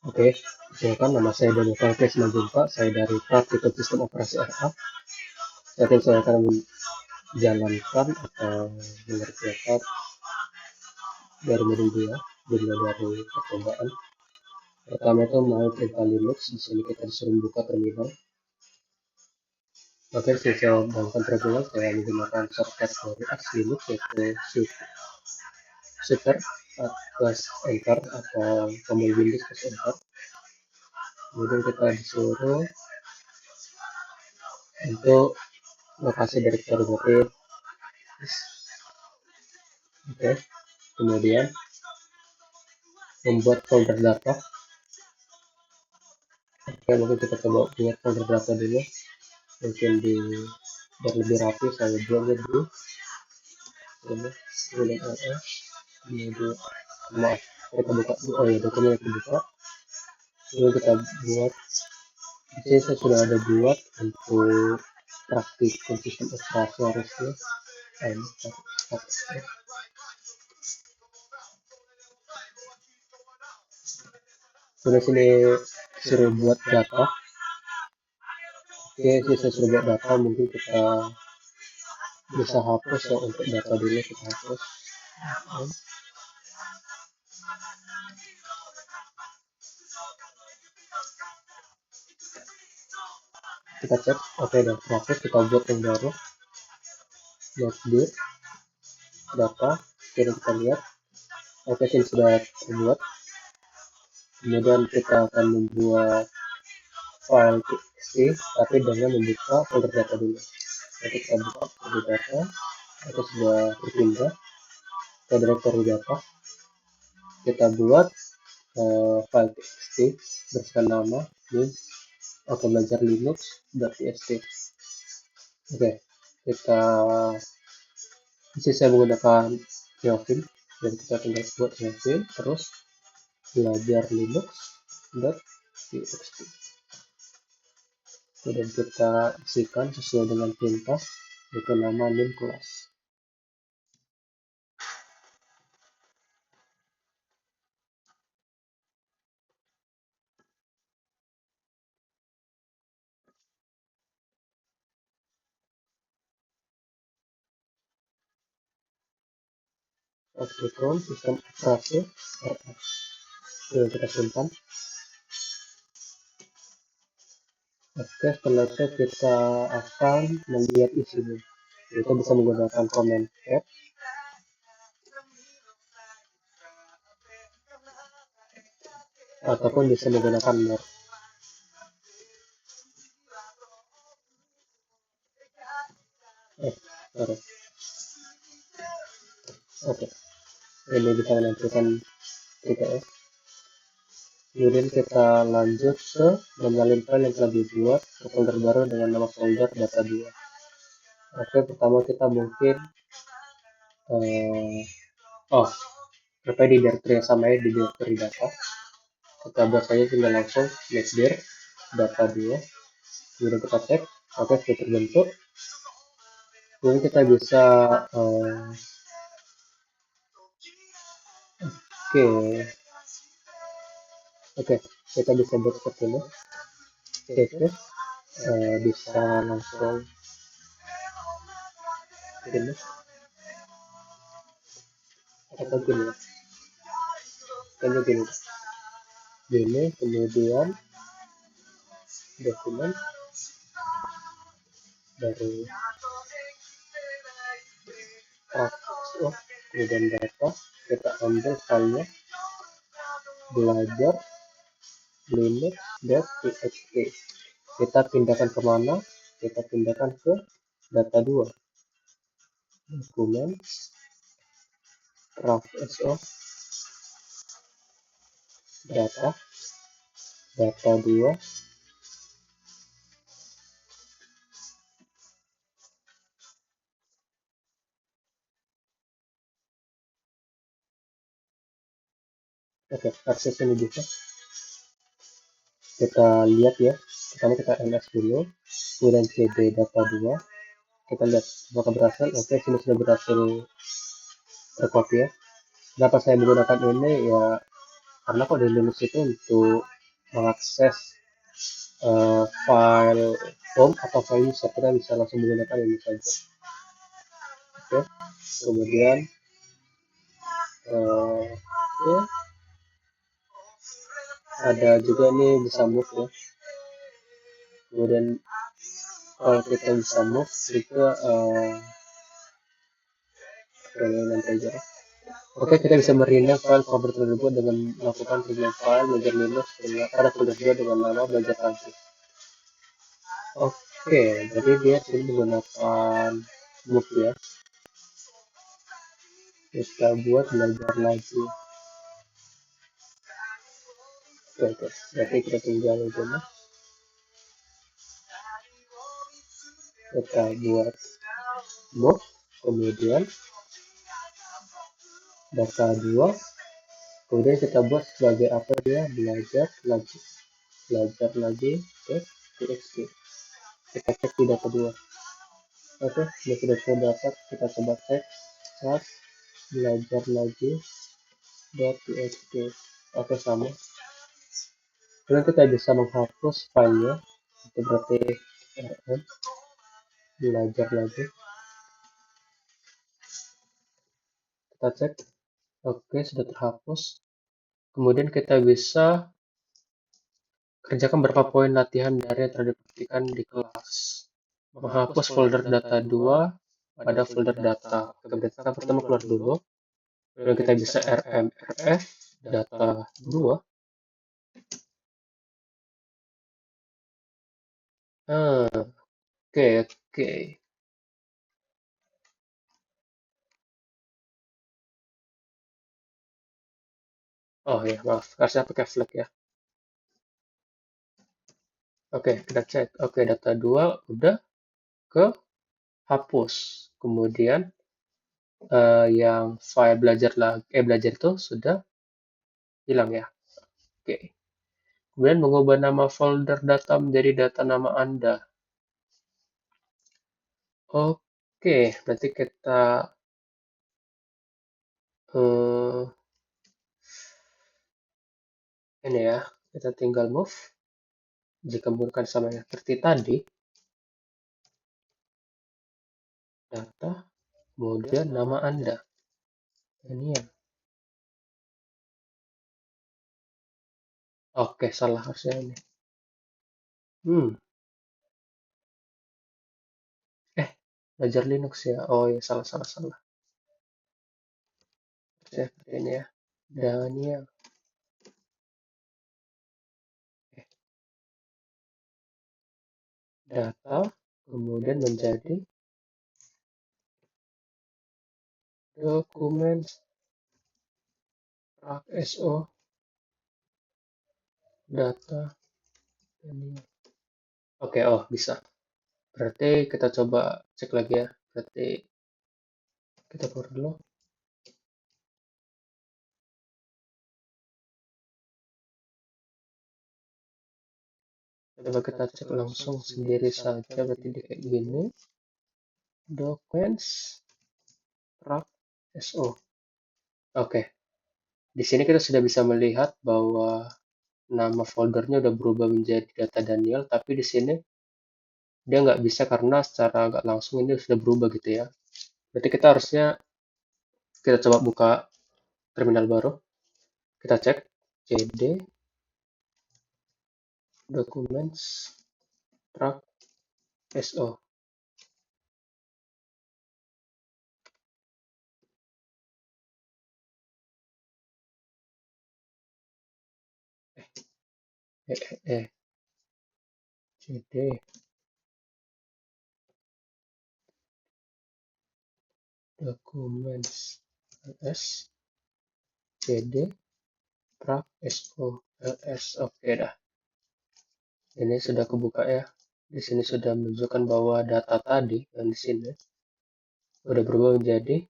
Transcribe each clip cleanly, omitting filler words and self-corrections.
Oke, silakan, nama saya Daniel Felix Manjunta, saya dari Praktikum Sistem Operasi RA. Saat ini saya akan menjalankan atau mengerjakan dari modul 2, dimulai dari percobaan. Pertama itu mau perintah Linux, di sini kita disuruh buka terminal. Oke, saya bangkan terminal, saya menggunakan shortcut dari Arch Linux, yaitu super plus enter atau tombol Windows plus enter. Kemudian kita disuruh untuk lokasi direktori motif. Oke, kemudian membuat folder data. Oke, mungkin kita coba buat folder data dulu, mungkin biar lebih rapi saya buatnya dulu. Kemudian kemudian maaf, kita buka, oh ya, dokumen kita buka. Lalu kita buat, di sini saya sudah ada buat untuk praktikum sistem operasi harusnya. Sudah sini suruh buat data. Oke, saya suruh buat data, mungkin kita bisa hapus ya, untuk data dulu kita hapus. Kita cek, oke, dan terhapus, kita buat yang baru. Let's do data, kita lihat, oke, ini sudah terbuat. Kemudian kita akan membuat file txt, tapi dengan membuka folder data dulu. Jadi kita buka folder data, itu sudah terpindah ke direktori data. Kita buat file txt berisikan nama ini, oke, belajar linux.txt. Oke, kita bisa saya menggunakan Neofim, dan kita tinggal buat Neofim terus belajar linux.txt. Kemudian kita isikan sesuai dengan perintah, yaitu nama name class. Praktikum sistem operasi RA. Kemudian kita simpan. Oke, setelah itu kita akan melihat isinya. Kita bisa menggunakan command tab ataupun bisa menggunakan more. Sorry. Oke, ini bisa menampilkan TTS. Kemudian kita lanjut ke menyalin file yang telah dibuat ke folder baru dengan nama folder data 2. Oke, pertama kita mungkin sampai di directory yang sama ya, di directory data. Kita buat saja tinggal langsung dir data 2. Kemudian kita cek, oke, sudah terbentuk. Kemudian kita bisa oke, kita bisa buat seperti ini. Oke, bisa langsung ini atau gini, kemudian dokumen dari kemudian data, kita ambil filenya belajar linux.txt. Kita pindahkan kemana? Kita pindahkan ke data 2, dokumen so data 2. Oke, akses ini bisa kita lihat ya. Pertama kita ls dulu, kemudian cd data 2. Kita lihat apakah berhasil. Oke, sini sudah berhasil tercopy ya. Kenapa saya menggunakan ini ya, karena kok di Linux itu untuk mengakses file home atau file user, kita bisa langsung menggunakan ini saja. Oke, kemudian ya, ada juga nih bisa move ya. Kemudian kalau kita bisa move juga nanti aja. Oke, kita bisa merendam file folder tersebut dengan melakukan rename file belajar Linux pada folder 2 dengan nama belajar lagi. Oke, jadi dia sini menggunakan move ya. Kita buat belajar lagi. Oke, berarti kita tinggal itu nih. Kita buat move, kemudian data 2, kemudian kita buat sebagai apa dia, belajar lagi. Txt. Kita cek di data 2. Oke, ini sudah dapat. Kita coba cek belajar lagi .txt. Oke, sama. Kemudian kita bisa menghapus filenya. Itu berarti rm belajar lagi. Kita cek. Oke, sudah terhapus. Kemudian kita bisa kerjakan beberapa poin latihan dari yang telah dibuktikan di kelas. Menghapus folder data 2 pada folder data. Kita pertama keluar dulu. Kemudian kita bisa rmrf data 2. Oke. Oh ya, maaf, harusnya pakai flag ya. Oke, kita cek. Oke, data 2 udah ke hapus. Kemudian yang file belajar itu sudah hilang ya. Oke. Kemudian mengubah nama folder data menjadi data nama Anda. Oke, berarti kita ini ya, kita tinggal move. Jika menggunakan sama yang seperti tadi, data, kemudian nama Anda. Ini ya. Oke, salah harusnya ini. Belajar Linux ya. Oh ya, salah. Seperti ini ya. Daniel. Data, kemudian menjadi dokumen .so data Daniel. Oke, bisa. Berarti kita coba cek lagi ya. Berarti kita keluar dulu. Coba kita cek langsung sendiri saja. Berarti di kayak gini. Documents .so. Oke. Di sini kita sudah bisa melihat bahwa nama foldernya udah berubah menjadi data Daniel, tapi di sini dia nggak bisa karena secara nggak langsung ini sudah berubah gitu ya. Berarti kita harusnya kita coba buka terminal baru. Kita cek cd documents .so. cd documents ls cd .so ls. Oke dah. Ini sudah kebuka ya. Di sini sudah menunjukkan bahwa data tadi yang di sini udah berubah menjadi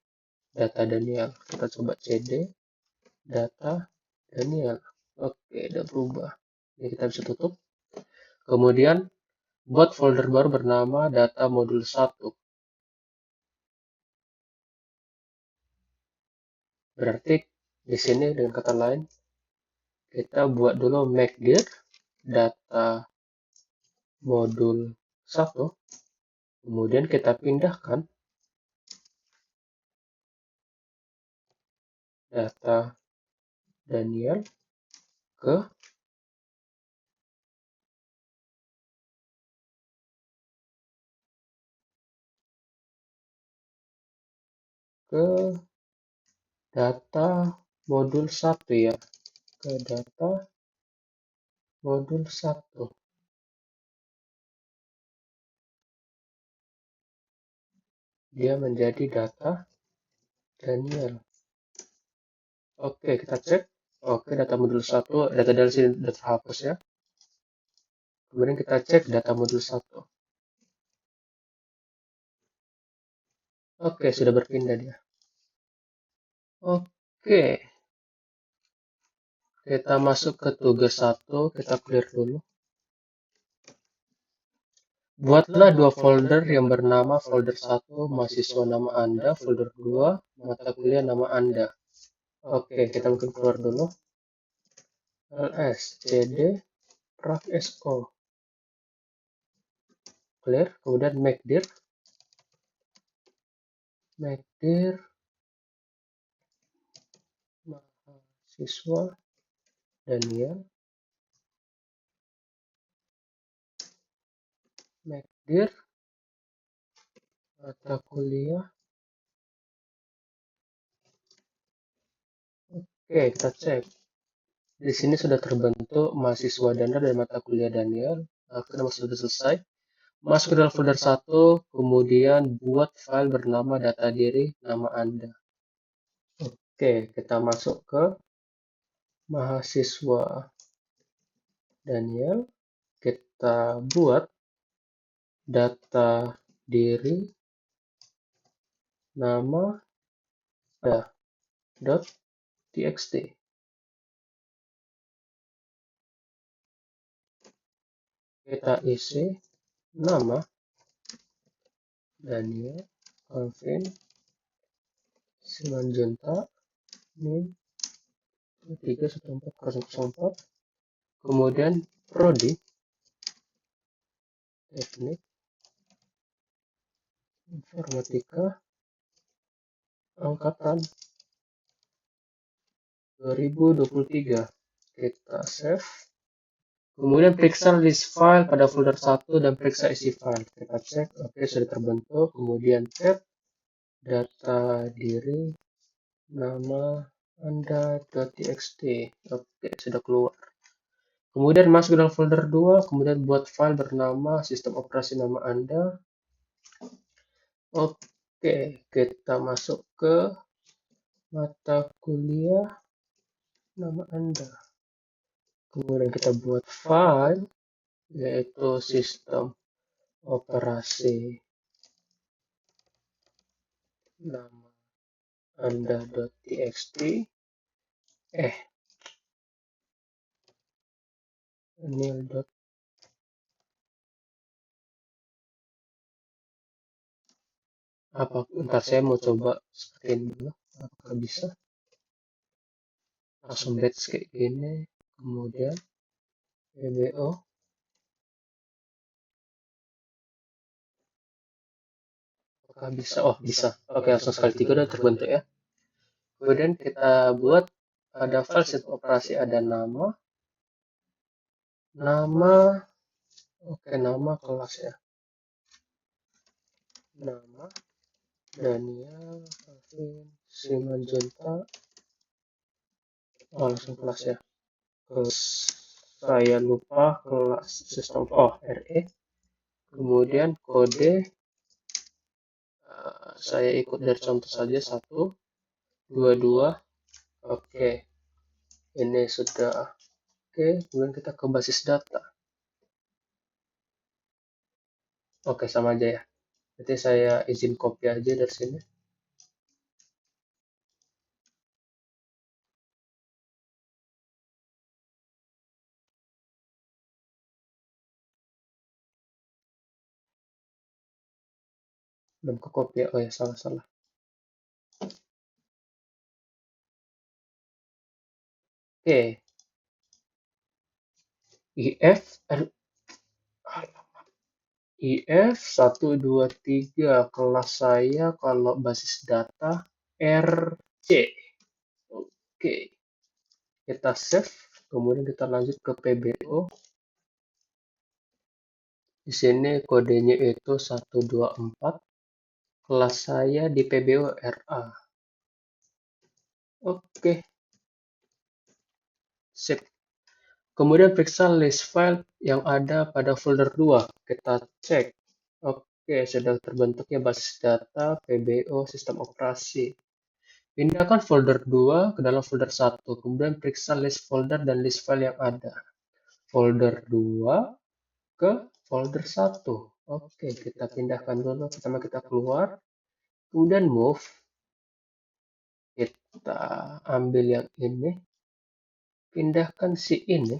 data Daniel. Kita coba cd data Daniel. Oke, udah berubah. Ini kita bisa tutup. Kemudian buat folder baru bernama data modul 1. Berarti di sini dengan kata lain kita buat dulu make dir data modul 1, kemudian kita pindahkan data Daniel ke data modul 1 ya, ke data modul 1. Dia menjadi data Daniel. Oke, kita cek. Oke, data modul 1, data dari sini sudah terhapus ya. Kemudian kita cek data modul 1. Oke, sudah berpindah dia. Oke, kita masuk ke tugas 1, kita clear dulu. Buatlah dua folder yang bernama folder 1 mahasiswa nama Anda, folder 2 mata kuliah nama Anda. Oke, kita mungkin keluar dulu. ls cd prof so clear, kemudian make dir mahasiswa Daniel, make dir mata kuliah. Oke, kita cek. Di sini sudah terbentuk mahasiswa Daniel dan mata kuliah Daniel. Kenapa sudah selesai? Masuk ke dalam folder 1, kemudian buat file bernama data diri nama Anda. Oke, kita masuk ke mahasiswa Daniel. Kita buat data diri nama .txt. Kita isi nama Daniel Alvin Simanjuntak NIM 31404, kemudian prodi teknik informatika angkatan 2023. Kita save, kemudian periksa list file pada folder 1 dan periksa isi file. Kita cek, oke, sudah terbentuk. Kemudian tab data diri nama Anda.txt. Oke, sudah keluar. Kemudian masuk ke dalam folder 2, kemudian buat file bernama sistem operasi nama Anda. Oke, kita masuk ke mata kuliah nama Anda. Kemudian kita buat file, yaitu sistem operasi nama Anda.txt. Nil. Ntar saya mau coba screen dulu, apakah bisa. Langsung batch kayak gini, kemudian EBO. Apakah bisa? Oh, bisa. Oke, langsung sekali 3 udah terbentuk ya. Kemudian kita buat ada file sistem operasi, ada nama, oke, nama kelas ya. Nama Daniel Alvin Simanjuntak. Oh, langsung kelas ya. Saya lupa kelas sistem. Oh, RE. Kemudian kode, saya ikut dari contoh saja 1, 2, 2. Oke, ini sudah. Oke, kemudian kita ke basis data. Oke, sama aja ya. Berarti saya izin copy aja dari sini. Belum ke copy ya. Oh ya, salah. Oke. if 123 kelas saya kalau basis data RC. Oke, kita save, kemudian kita lanjut ke PBO. Di sini kodenya itu 124, kelas saya di PBO RA. Oke, save. Kemudian periksa list file yang ada pada folder 2. Kita cek. Oke, sudah terbentuknya basis data PBO sistem operasi. Pindahkan folder 2 ke dalam folder 1. Kemudian periksa list folder dan list file yang ada. Folder 2 ke folder 1. Oke, kita pindahkan dulu. Pertama kita keluar. Kemudian move. Kita ambil yang ini. Pindahkan si ini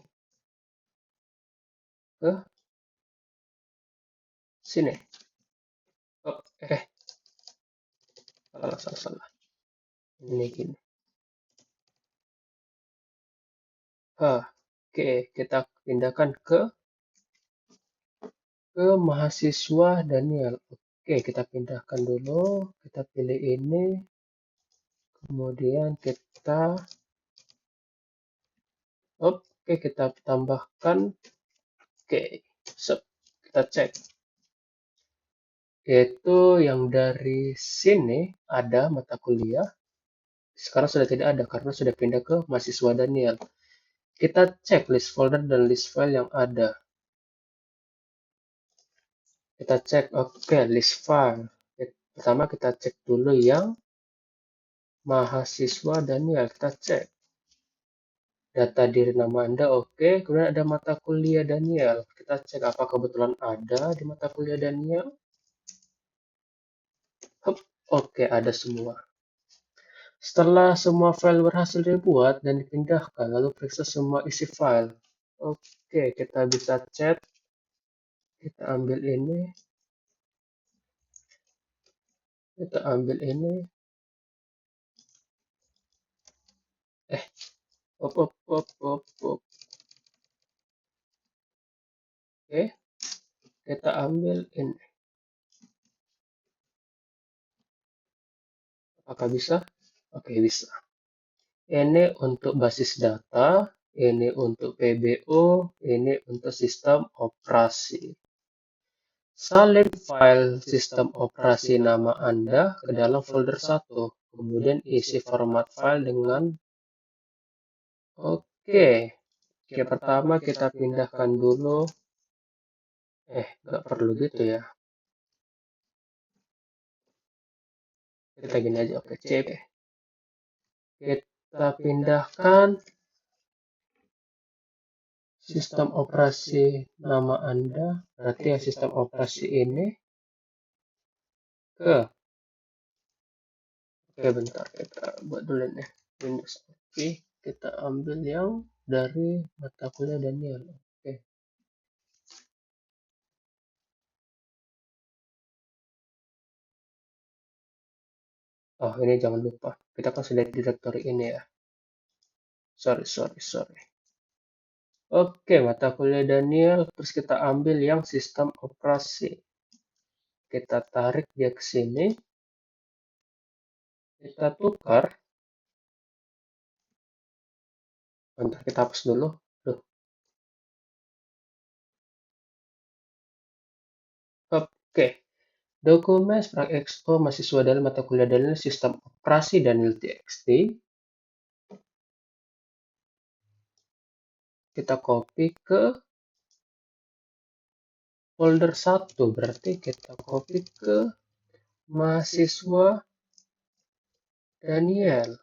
ke sini. Oh, salah. Ini gini. Oke, kita pindahkan ke mahasiswa Daniel. Oke, kita pindahkan dulu. Kita pilih ini. Kemudian kita tambahkan. Oke, kita cek. Yaitu yang dari sini ada mata kuliah. Sekarang sudah tidak ada karena sudah pindah ke mahasiswa Daniel. Kita cek list folder dan list file yang ada. Kita cek, oke, list file. Pertama kita cek dulu yang mahasiswa Daniel. Kita cek. Data diri nama Anda, oke. Kemudian ada mata kuliah Daniel. Kita cek apa kebetulan ada di mata kuliah Daniel. Oke, ada semua. Setelah semua file berhasil dibuat dan dipindahkan, lalu periksa semua isi file. Oke, kita bisa chat. Kita ambil ini. Oke, kita ambil ini. Apakah bisa? Oke, bisa. Ini untuk basis data, ini untuk PBO, ini untuk sistem operasi. Salin file sistem operasi nama Anda ke dalam folder 1. Kemudian isi format file dengan Oke, pertama kita pindahkan dulu. Nggak perlu gitu ya. Kita gini aja, oke, cp. Kita pindahkan sistem operasi nama Anda, berarti ya sistem operasi ini ke. Oke, bentar, kita buat dulu nih. Windows, oke, kita ambil yang dari mata kuliah Daniel. Oke. Oh, ini jangan lupa. Kita kan sudah di direktori ini ya. Sorry. Oke, mata kuliah Daniel. Terus kita ambil yang sistem operasi. Kita tarik dia ke sini. Kita tukar. Bentar, kita hapus dulu. Oke. Dokumen Sprag Expo mahasiswa dalam mata kuliah Daniel sistem operasi Daniel TXT. Kita copy ke folder 1. Berarti kita copy ke mahasiswa Daniel.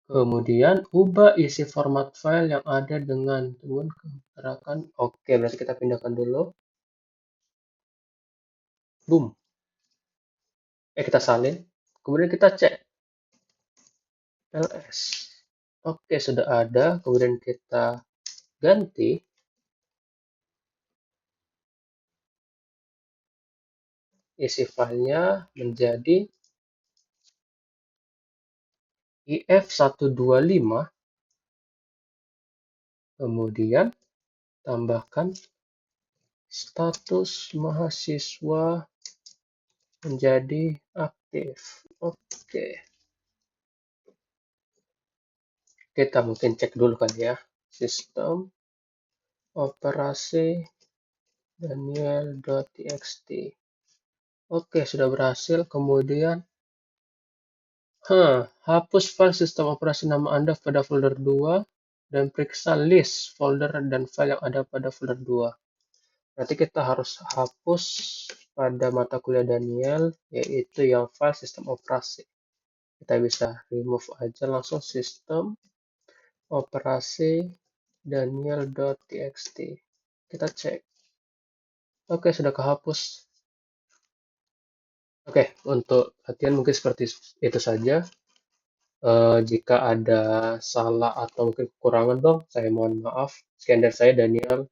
Kemudian ubah isi format file yang ada dengan gerakan. Oke, berarti kita pindahkan dulu. Boom. Kita salin. Kemudian kita cek. ls. Oke, sudah ada. Kemudian kita ganti. Isi filenya menjadi if125 Kemudian tambahkan status mahasiswa menjadi aktif. Oke, kita mungkin cek dulu kan ya. Sistem operasi daniel.txt. Oke, sudah berhasil. Kemudian, hapus file sistem operasi nama Anda pada folder 2 dan periksa list folder dan file yang ada pada folder 2. Nanti kita harus hapus pada mata kuliah Daniel, yaitu yang file sistem operasi. Kita bisa remove aja langsung sistem operasi daniel.txt. Kita cek. Oke, sudah kehapus. Oke, untuk latihan mungkin seperti itu saja. Jika ada salah atau mungkin kekurangan, Bang, saya mohon maaf. Sekian dari saya, Daniel.